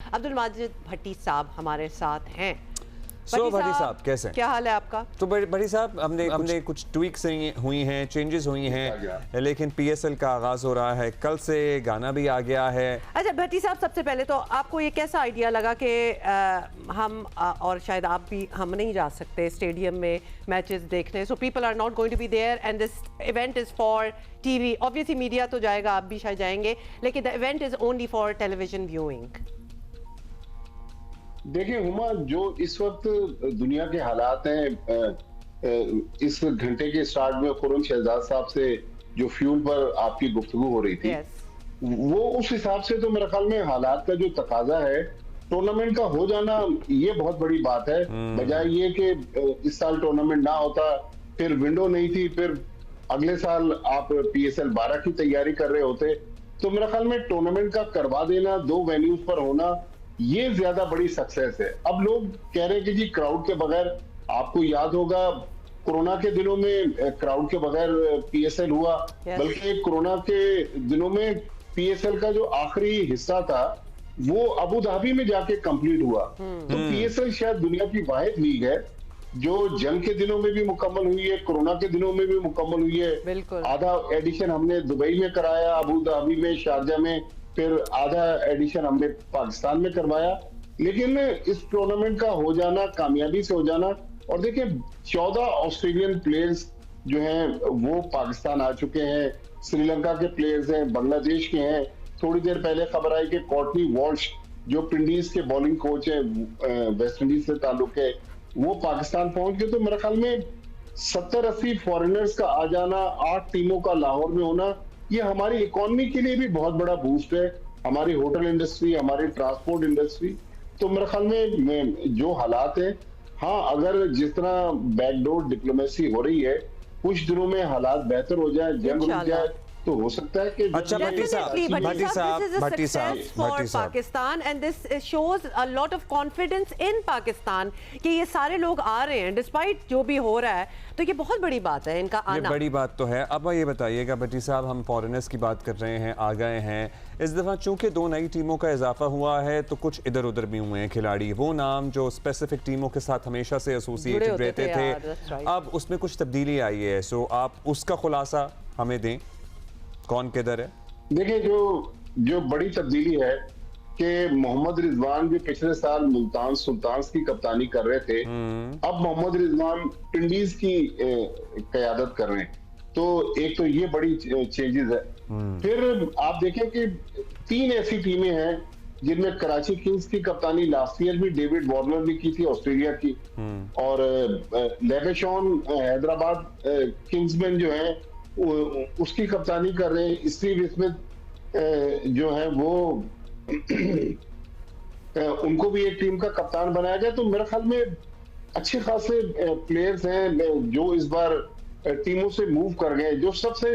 अब्दुल माजिद भट्टी साहब हमारे साथ हैं। भट्टी साहब कैसे, क्या हाल है आपका? तो भट्टी साहब, हमने कुछ ट्वीक्स हुई हैं, चेंजेस हुई हैं, लेकिन पीएसएल का आगाज हो रहा है, कल से गाना भी आ गया है। अच्छा भट्टी साहब, सबसे पहले तो आपको ये कैसा आइडिया लगा कि हम और शायद आप भी, हम नहीं जा सकते स्टेडियम में मैचेस देखने, so people are not going to be there and this event is for TV. Obviously media तो जाएगा, आप भी शायद जाएंगे, लेकिन the event is only for television viewing. देखिए हुमा, जो इस वक्त दुनिया के हालात हैं, इस घंटे के स्टार्ट में खुर्रम शहजाद साहब से जो फ्यूल पर आपकी गुफ्तगू हो रही थी, वो उस हिसाब से तो मेरे ख्याल में हालात का जो तकाजा है टूर्नामेंट का हो जाना, ये बहुत बड़ी बात है। बजाय ये कि इस साल टूर्नामेंट ना होता, फिर विंडो नहीं थी, फिर अगले साल आप PSL 12 की तैयारी कर रहे होते, तो मेरे ख्याल में टूर्नामेंट का करवा देना, 2 वेन्यूज पर होना, ये ज्यादा बड़ी सक्सेस है। अब लोग कह रहे हैं कि जी क्राउड के बगैर, आपको याद होगा कोरोना के दिनों में क्राउड के बगैर PSL हुआ, बल्कि कोरोना के दिनों में PSL का जो आखिरी हिस्सा था वो अबू धाबी में जाके कंप्लीट हुआ। तो PSL शायद दुनिया की वाहिद लीग है जो जंग के दिनों में भी मुकम्मल हुई है, कोरोना के दिनों में भी मुकम्मल हुई है। आधा एडिशन हमने दुबई में कराया, अबू धाबी में, शारजा में, फिर आधा एडिशन हमने पाकिस्तान में करवाया। लेकिन इस टूर्नामेंट का हो जाना, कामयाबी से हो जाना, और देखिए 14 ऑस्ट्रेलियन प्लेयर्स जो हैं वो पाकिस्तान आ चुके हैं, श्रीलंका के प्लेयर्स हैं, बांग्लादेश के हैं। थोड़ी देर पहले खबर आई कि कॉर्टनी वॉल्श जो पिंडीज के बॉलिंग कोच हैं, वेस्ट इंडीज से ताल्लुक है, वो पाकिस्तान पहुंच गए। तो मेरे ख्याल में 70-80 फॉरेनर्स का आ जाना, 8 टीमों का लाहौर में होना, ये हमारी इकोनॉमी के लिए भी बहुत बड़ा बूस्ट है, हमारी होटल इंडस्ट्री, हमारी ट्रांसपोर्ट इंडस्ट्री। तो मेरे ख्याल में जो हालात है, हाँ, अगर जिस तरह बैकडोर डिप्लोमेसी हो रही है, कुछ दिनों में हालात बेहतर हो जाए, जंग रुक जाए, तो हो सकता है कि अच्छा भट्टी साहब for Pakistan and this shows a lot of confidence in Pakistan कि ये सारे लोग आ रहे हैं डिस्पाइट जो भी हो रहा है, तो ये बहुत बड़ी बात है इनका आना। ये बड़ी बात तो है। अब ये बताइएगा भट्टी साहब, हम फॉरेनर्स की बात कर रहे हैं, आ गए हैं इस दफ़ा, चूंकि 2 नई टीमों का इजाफा हुआ है तो कुछ इधर उधर भी हुए हैं खिलाड़ी, वो नाम जो स्पेसिफिक टीमों के साथ हमेशा से एसोसिएटेड रहते थे, अब उसमें कुछ तब्दीली आई है। सो आप उसका खुलासा हमें दें, कौन किधर है? देखिए, जो बड़ी तब्दीली है कि मोहम्मद रिजवान जो पिछले साल मुल्तान सुल्तान्स की कप्तानी कर रहे थे, अब मोहम्मद रिजवान पिंडीज की क़यादत कर रहे हैं। तो एक तो ये बड़ी चेंजेस है। फिर आप देखें कि 3 ऐसी टीमें हैं जिनमें कराची किंग्स की कप्तानी लास्ट ईयर भी डेविड वार्नर ने की थी, ऑस्ट्रेलिया की, और लेवेशॉन हैदराबाद किंग्समैन जो है उसकी कप्तानी कर रहे हैं। स्टीव स्मिथ जो है वो उनको भी एक टीम का कप्तान बनाया गया। तो मेरे ख्याल में अच्छे खासे प्लेयर्स हैं जो इस बार टीमों से मूव कर गए। जो सबसे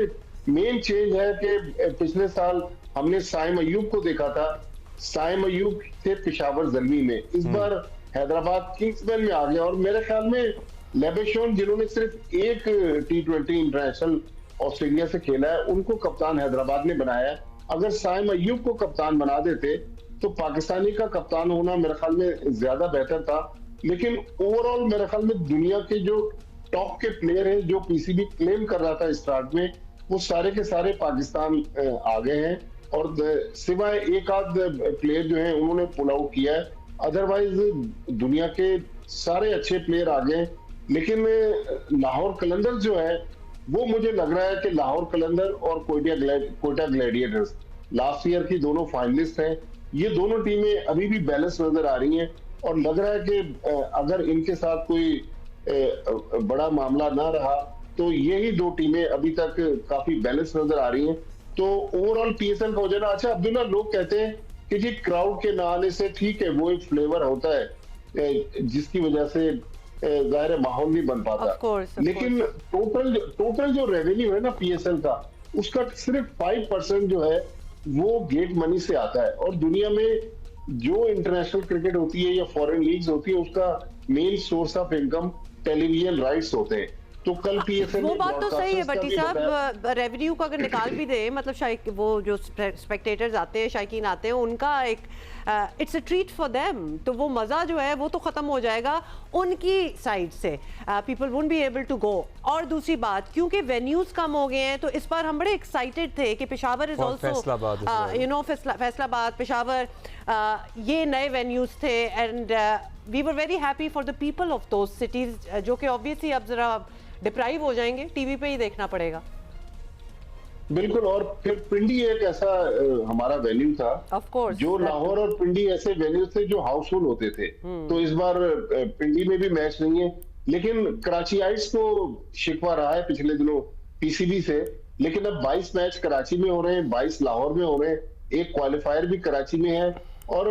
मेन चेंज है कि पिछले साल हमने साइम अयूब को देखा था, साइम अयूब थे पेशावर ज़ल्मी में, इस बार हैदराबाद किंग्समैन में आ गया। और मेरे ख्याल में लेबेशॉन जिन्होंने सिर्फ एक T20 इंटरनेशनल ऑस्ट्रेलिया से खेला है, उनको कप्तान हैदराबाद ने बनाया। अगर साइम अयूब को कप्तान बना देते तो पाकिस्तानी का कप्तान होना मेरे ख्याल में ज्यादा बेहतर था। लेकिन ओवरऑल मेरे ख्याल में दुनिया के जो टॉप के प्लेयर हैं, जो PCB क्लेम कर रहा था स्टार्ट में, वो सारे के सारे पाकिस्तान आ गए हैं। और सिवाय एक आध प्लेयर जो है उन्होंने पुल आउट किया है, अदरवाइज दुनिया के सारे अच्छे प्लेयर आ गए। लेकिन लाहौर कलंदर्स जो है, वो मुझे लग रहा है कि लाहौर कलंदर और कोयटा ग्लैडिएटर्स लास्ट ईयर की दोनों फाइनलिस्ट हैं, ये दोनों टीमें अभी भी बैलेंस नजर आ रही हैं। और लग रहा है कि अगर इनके साथ कोई बड़ा मामला ना रहा तो यही 2 टीमें अभी तक काफी बैलेंस नजर आ रही हैं। तो ओवरऑल PSL का हो जाना अच्छा। अब्दुल्ला, लोग कहते हैं कि जी क्राउड के ना आने से ठीक है, वो एक फ्लेवर होता है जिसकी वजह से ज़ाहिर माहौल नहीं बन पाता। लेकिन टोटल जो रेवेन्यू है ना PSL का, उसका सिर्फ 5% जो है वो गेट मनी से आता है। और दुनिया में जो इंटरनेशनल क्रिकेट होती है या फॉरेन लीग्स होती है, उसका main source of income television rights होते हैं। तो कल पीएसएल वो बात तो सही है भट्टी साहब, रेवेन्यू को अगर निकाल भी दे, मतलब वो जो स्पेक्टेटर्स आते हैं, शायकीन आते हैं, उनका एक it's a treat for them, तो वो मज़ा जो है वो तो ख़त्म हो जाएगा उनकी साइड से, people won't be able to go. और दूसरी बात, क्योंकि वेन्यूज़ कम हो गए हैं, तो इस बार हम बड़े एक्साइटेड थे कि Peshawar is also, you know, Faisalabad, Peshawar, ये नए वेन्यूज़ थे, and we were very happy for the people of those cities, जो कि ऑब्वियसली अब ज़रा डिप्राइव हो जाएंगे, टीवी पे ही देखना पड़ेगा। बिल्कुल, और फिर पिंडी एक ऐसा हमारा वेन्यू था, ऑफ कोर्स, जो लाहौर और पिंडी ऐसे वेन्यू थे जो हाउसफुल होते थे। तो इस बार पिंडी में भी मैच नहीं है, लेकिन कराचीआइट्स को शिकवा रहा है पिछले दिनों पीसीबी से, लेकिन अब 22 मैच कराची में हो रहे हैं, 22 लाहौर में हो रहे हैं, एक क्वालिफायर भी कराची में है। और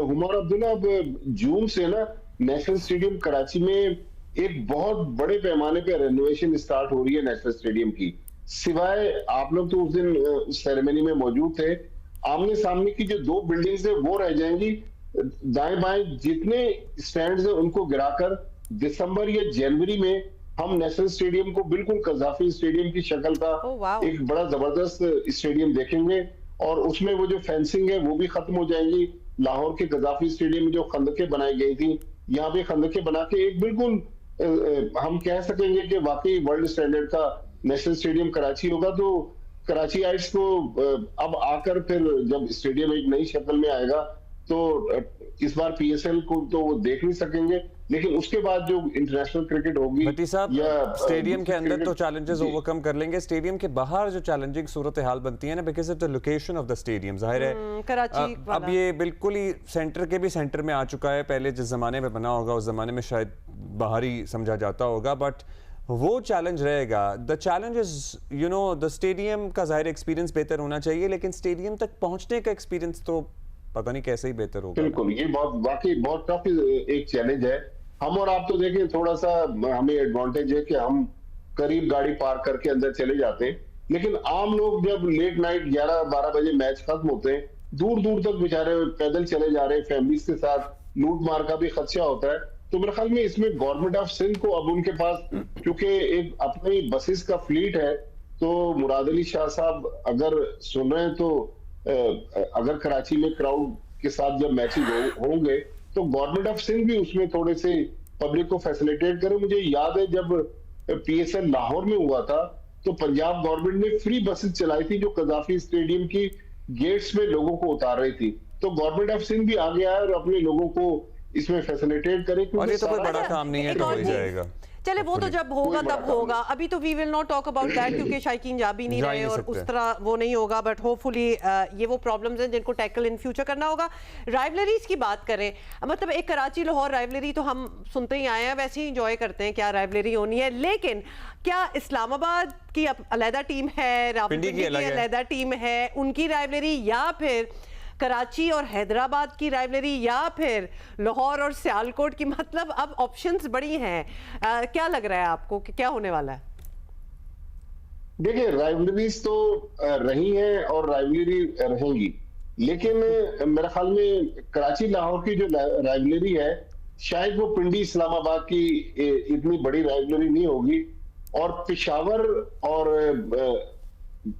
हुमा और अब्दुल्ला, अब जून से ना नेशनल स्टेडियम कराची में एक बहुत बड़े पैमाने पे रेनोवेशन स्टार्ट हो रही है नेशनल स्टेडियम की। सिवाय आप लोग तो उस दिन सेरेमनी में मौजूद थे, आमने सामने की जो 2 बिल्डिंग्स है वो रह जाएंगी, दाएं बाएं जितने स्टैंड्स हैं उनको गिराकर दिसंबर या जनवरी में हम नेशनल स्टेडियम को बिल्कुल कज़ाफी स्टेडियम की शक्ल का एक बड़ा जबरदस्त स्टेडियम देखेंगे। और उसमें वो जो फेंसिंग है वो भी खत्म हो जाएंगी। लाहौर के कज़ाफी स्टेडियम में जो खंदकें बनाई गई थी, यहाँ पे खंदकें बना के एक बिल्कुल हम कह सकेंगे कि वाकई वर्ल्ड स्टैंडर्ड का नेशनल स्टेडियम कराची होगा। तो कराचीआइट्स को अब आकर फिर जब स्टेडियम एक नई शक्ल में आएगा, तो इस बार पीएसएल को तो वो देख नहीं सकेंगे, लेकिन उसके बाद जो इंटरनेशनल क्रिकेट होगी, भट्टी साहब, स्टेडियम के अंदर तो चैलेंजेस ओवरकम कर लेंगे, स्टेडियम के बाहर जो चैलेंजिंग सूरत हाल बनती है ना, because of the location of the stadium, जाहिर है कराची अब ये बिल्कुल ही सेंटर के भी सेंटर में आ चुका है। पहले जिस जमाने में बना होगा उस जमाने में शायद बाहर ही समझा जाता होगा, बट वो चैलेंज रहेगा। The challenge is, you know, the stadium का जाहिर एक्सपीरियंस बेहतर होना चाहिए, लेकिन स्टेडियम तक पहुंचने का एक्सपीरियंस तो पता नहीं कैसे ही बेहतर होगा। बिल्कुल, ये वाकई बहुत टफ एक चैलेंज है। हम और आप तो देखें, थोड़ा सा हमें एडवांटेज है कि हम करीब गाड़ी पार्क करके अंदर चले जाते हैं, लेकिन आम लोग जब लेट नाइट 11-12 बजे मैच खत्म होते हैं, दूर दूर तक बेचारे पैदल चले जा रहे हैं, फैमिलीज के साथ लूट मार का भी खदशा होता है। तो मेरे ख्याल में इसमें गवर्नमेंट ऑफ सिंध को अब उनके पास क्योंकि एक अपनी बसेस का फ्लीट है, तो मुराद अली शाह साहब अगर सुन रहे हैं तो अगर कराची में क्राउड के साथ जब मैचेस होंगे तो गवर्नमेंट ऑफ सिंध भी उसमें थोड़े से पब्लिक को फैसिलिटेट करे। मुझे याद है जब पीएसएल लाहौर में हुआ था तो पंजाब गवर्नमेंट ने फ्री बसेस चलाई थी जो कज़ाफी स्टेडियम की गेट्स में लोगों को उतार रही थी। तो गवर्नमेंट ऑफ सिंध भी आगे आए और अपने लोगों को इसमें फैसिलिटेट करे। और ये तो कोई बड़ा काम नहीं है, तो हो ही जाएगा। चले वो तो जब होगा तब होगा, अभी तो we will not talk about that क्योंकि शायकीन जा भी नहीं रहे और उस तरह वो नहीं होगा, बट होपफुली ये वो प्रॉब्लम्स हैं जिनको टैकल इन फ्यूचर करना होगा। राइवलरीज की बात करें, मतलब एक कराची लाहौर राइवलरी तो हम सुनते ही आए हैं, वैसे ही इंजॉय करते हैं क्या राइवलरी होनी है, लेकिन क्या इस्लामाबाद की अलहदा टीम है, रावलपिंडी की अलहदा टीम है, उनकी राइवलरी, या फिर कराची और हैदराबाद की राइवलरी, या फिर लाहौर और सियालकोट की? मतलब अब ऑप्शंस बड़ी हैं। क्या लग रहा है आपको कि क्या होने वाला है? देखिए, राइवलरीज तो रही हैं और राइवलरी रहेंगी, लेकिन मेरे ख्याल में कराची लाहौर की जो राइवलरी है शायद वो पिंडी इस्लामाबाद की इतनी बड़ी राइवलरी नहीं होगी। और पेशावर और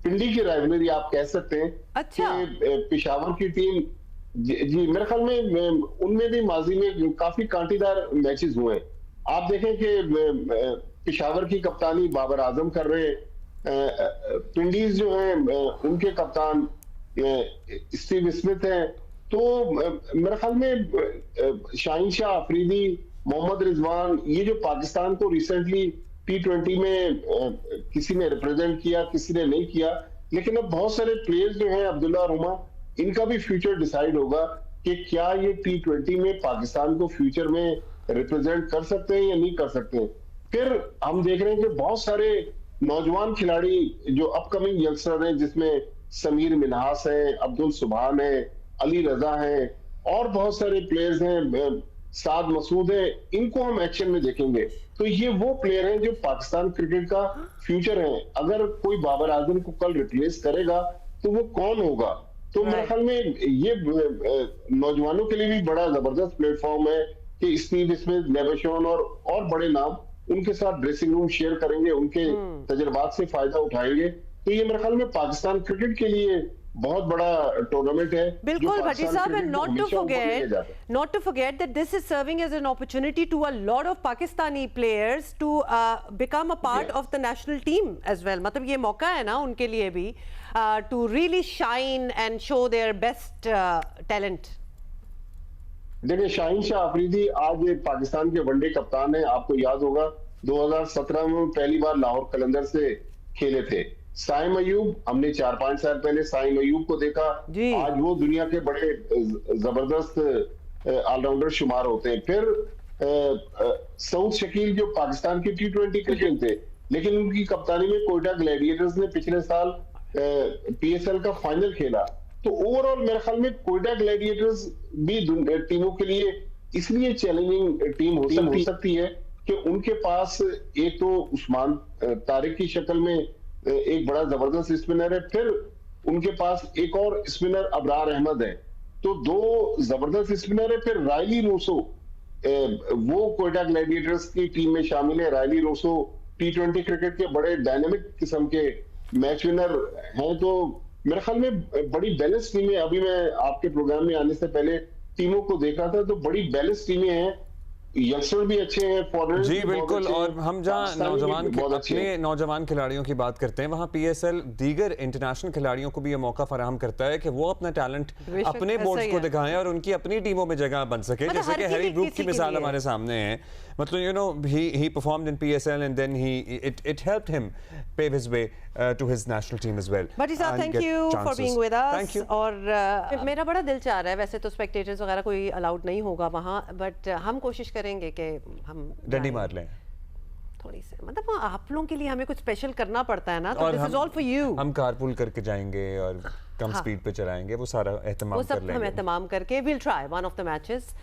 पिंडी की राइवलरी आप कह सकते हैं। अच्छा। कि पेशावर की टीम जी मेरे ख्याल में उनमें भी माजी में काफी कांटेदार मैचेस हुए हैं। आप देखें कि पेशावर की कप्तानी बाबर आजम कर रहे हैं, पिंडीज जो हैं उनके कप्तान स्टीव स्मिथ हैं। तो मेरे ख्याल में शाहीन शाह अफरीदी, मोहम्मद रिजवान, ये जो पाकिस्तान को रिसेंटली T20 में किसी ने रिप्रेजेंट किया, किसी ने नहीं किया, लेकिन अब बहुत सारे प्लेयर्स जो हैं अब्दुल्ला और हुमा, इनका भी फ्यूचर डिसाइड होगा कि क्या ये T20 में पाकिस्तान को फ्यूचर में रिप्रेजेंट कर सकते हैं या नहीं कर सकते हैं। फिर हम देख रहे हैं कि बहुत सारे नौजवान खिलाड़ी जो अपकमिंग यंगस्टर हैं, जिसमें समीर मिनहास है, अब्दुल सुभान है, अली रजा है और बहुत सारे प्लेयर्स हैं, साद मसूद है, इनको हम एक्शन में देखेंगे। तो ये वो प्लेयर हैं जो पाकिस्तान क्रिकेट का फ्यूचर है। अगर कोई बाबर आजम को कल रिप्लेस करेगा तो वो कौन होगा? तो मेरे ख्याल में ये नौजवानों के लिए भी बड़ा जबरदस्त प्लेटफॉर्म है कि स्टीव स्मिथ, लेवेशॉन और बड़े नाम उनके साथ ड्रेसिंग रूम शेयर करेंगे, उनके तजुर्बात से फायदा उठाएंगे, तो ये मेरे ख्याल में पाकिस्तान क्रिकेट के लिए बहुत बड़ा टूर्नामेंट है। बिल्कुल भट्टी साहब, and not to forget that this is serving as an opportunity to a lot of Pakistani players to become a part of the national team as well. मतलब ये मौका है ना उनके लिए भी to really shine and show their best talent. देखिए, शाहीन शाह अफरीदी आज पाकिस्तान के वनडे कप्तान हैं। आपको याद होगा 2017 में पहली बार लाहौर कलंदर से खेले थे। साइम अयूब, हमने 4-5 साल पहले साइम अयूब को देखा, आज वो दुनिया के बड़े जबरदस्त ऑलराउंडर शुमार होते हैं। फिर सऊद शकील जो पाकिस्तान के T20 क्रिकेट थे, लेकिन उनकी कप्तानी में कोयटा ग्लैडिएटर्स ने पिछले साल PSL का फाइनल खेला। तो ओवरऑल मेरे ख्याल में कोयटा ग्लैडिएटर्स भी टीमों के लिए इसलिए चैलेंजिंग टीम हो सकती है कि उनके पास एक तो उस्मान तारिक की शक्ल में एक बड़ा जबरदस्त स्पिनर है, फिर उनके पास एक और स्पिनर अबरार अहमद है, तो दो जबरदस्त स्पिनर है। फिर रायली रोसो, वो कोयटा ग्लैडिएटर्स की टीम में शामिल है। रायली रोसो T20 क्रिकेट के बड़े डायनेमिक किस्म के मैच विनर हैं। तो मेरे ख्याल में बड़ी बैलेंस टीमें, अभी मैं आपके प्रोग्राम में आने से पहले टीमों को देखा था, तो बड़ी बैलेंस टीमें हैं। यंगस्टर भी अच्छे हैं, फॉरेनर्स जी बिल्कुल। और हम जहाँ अपने नौजवान खिलाड़ियों की बात करते हैं, वहाँ PSL दीगर इंटरनेशनल खिलाड़ियों को भी ये मौका फराहम करता है कि वो अपना टैलेंट अपने बोर्ड्स को दिखाएं और उनकी अपनी टीमों में जगह बन सके। जैसे कि हैरी ब्रूक की मिसाल हमारे सामने है। मतलब you know he performed in PSL and then it helped him pave his way to his national team as well. Bhatti साहब, thank you for being with us. Thank you. और मेरा बड़ा दिल चाह रहा है, वैसे तो स्पेक्टेटर्स वगैरह कोई अलाउड नहीं होगा वहाँ, बट हम कोशिश करेंगे कि हम डंडी मार लें थोड़ी सी। मतलब आप लोगों के लिए हमें कुछ स्पेशल करना पड़ता है ना, तो this is all for you. हम कारपूल करके जाएंगे और कम स्पीड पे चलाएंगे, वो सारा एहतमाम कर लेंगे। हम एहतमाम करके we'll try one of the matches.